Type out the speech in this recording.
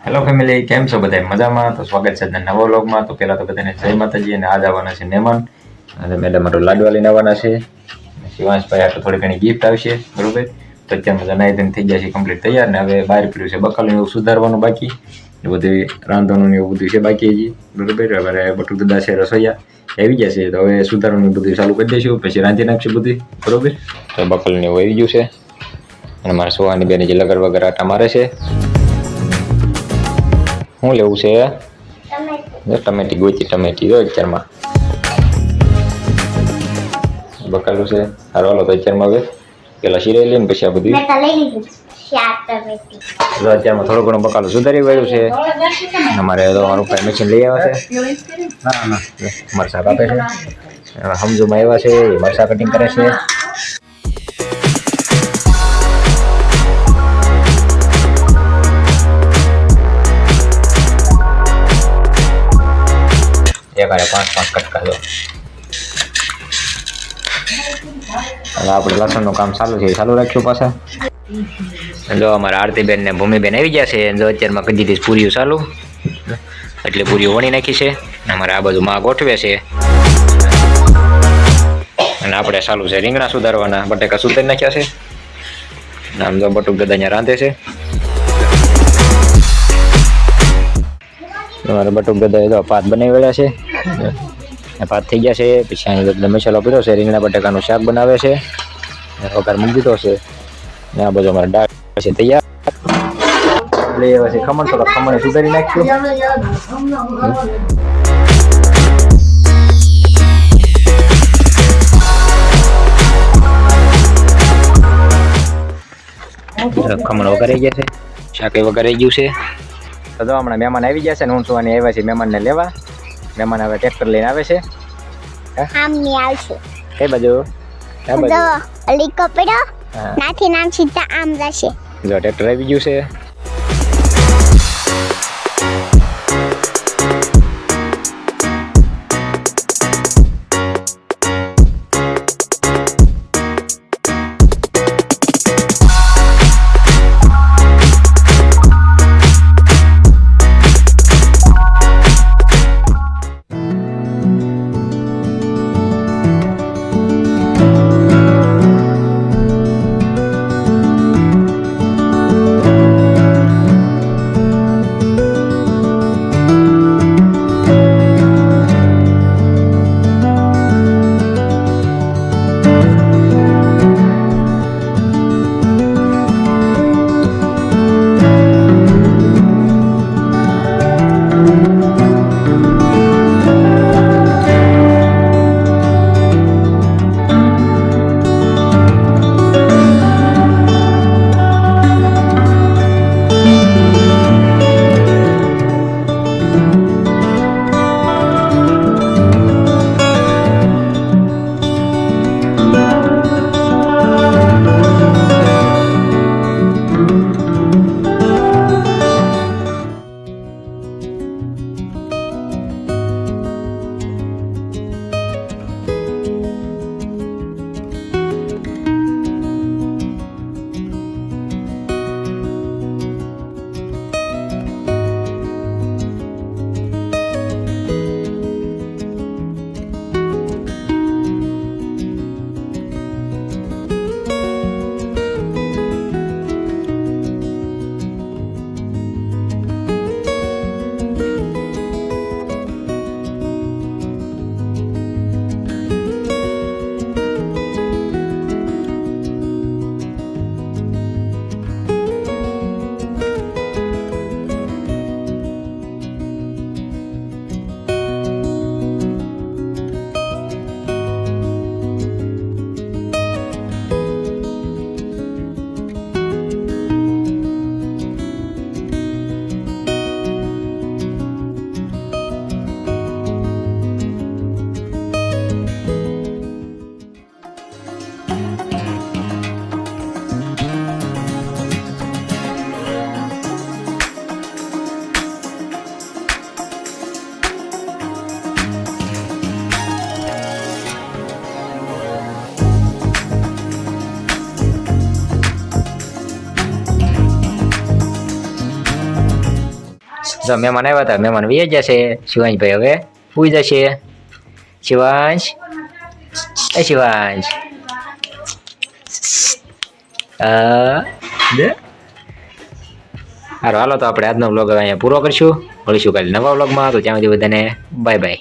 Hello family, કેમ છો બધા? મજામાં? તો સ્વાગત છે નવા વ્લોગમાં. તો પહેલાં તો બધાને જય માતાજી. અને આજ આવવાના છે મહેમાન, અને મેડમ મારો લાડવા લઈને આવવાના છે. શિવાંશભાઈ આ તો થોડી ઘણી ગિફ્ટ આવશે, બરોબર. તો અત્યારે બધા નાઈ ધોઈને થઈ ગયા છે કમ્પ્લીટ તૈયાર, ને હવે બહાર પીડ્યું છે બકાલું એવું સુધારવાનું બાકી, એ બધું રાંધવાનું એવું બધું છે બાકી હજી, બરોબર. હવે બટુક દાદા છે રસોઈયા આવી ગયા છે, તો હવે સુધારવાનું બધું ચાલુ કરી દઈશું, પછી રાંધી નાખશું બધું, બરોબર. તો બકાલું એવું આવી ગયું છે, અને મારા સોહાની બેન જે લગર વગર આટા મારે છે. શું લેવું છે? ટમેટી ગોચી, ટમેટી જો અત્યારમાં બકાલું છે. હારો હાલો તો અત્યારમાં હવે પેલા શીરાઈ લઈને પછી આ બધું અત્યારમાં થોડું ઘણું બકાલું સુધારી વાળ્યું છે. અમારે તો મારું ભાઈ મશીન લઈ આવ્યા છે. ના મરસા કાપે છે, સમજુમાં આવ્યા છે, મરસા કટિંગ કરે છે. એકારે 5 કટકા દો. હવે આપણે લસણનું કામ ચાલુ છે, ચાલુ રાખ્યું પાછા. જો અમારા આરતીબેન ને ભૂમિબેન આવી ગયા છે. જો અત્યારમાં કદી દીધી પૂરીઓ ચાલુ, એટલે પૂરીઓ વણી નાખી છે. અમારે આ બાજુ માં ગોઠવે છે, અને આપણે ચાલુ છે રીંગણા સુધારવાના. બટેકા સુધારી નાખ્યા છે. આમ જો બટુક દાદા અહીંયા રાંધે છે. અમારે બટુક દાદા તો ભાત બનાવી વેળ્યા છે, ભાત થઈ ગયા છે. પછી અહીં બધા મસાલો પીરો છે, રીંગણા બટાકાનું શાક બનાવે છે, વઘાર મૂકી દીધો છે. ને આ બધું અમારે દાળ છે તૈયાર. લઈ આવ્યા છે ખમણ, થોડા ખમણ સુધારી નાખ્યું. ખમણ વઘારાઈ ગયા છે, શાક વઘારાઈ ગયું છે. તો જો હમણાં મહેમાન આવી ગયા છે ને હું સુવાની આવ્યા છે મહેમાનને લેવા. મહેમાન હવે ટ્રેક્ટર લઈને આવે છે. આમની આવશે કઈ બાજુ? જો લીકો પડ્યો નાથી નામ સીધા આમ જશે. જો ટ્રેક્ટર આવી ગયું છે. જો મહેમાન આવ્યા હતા, મહેમાન વહી જશે. શિવાંશભાઈ હવે સુઈ જશે. શિવાંશ, એ શિવાંશ, હાલો તો આપણે આજનો વ્લોગ અહીંયા પૂરો કરશું. મળીશું કાલે નવા વ્લોગમાં. તો ત્યાં સુધી બધાને બાય બાય.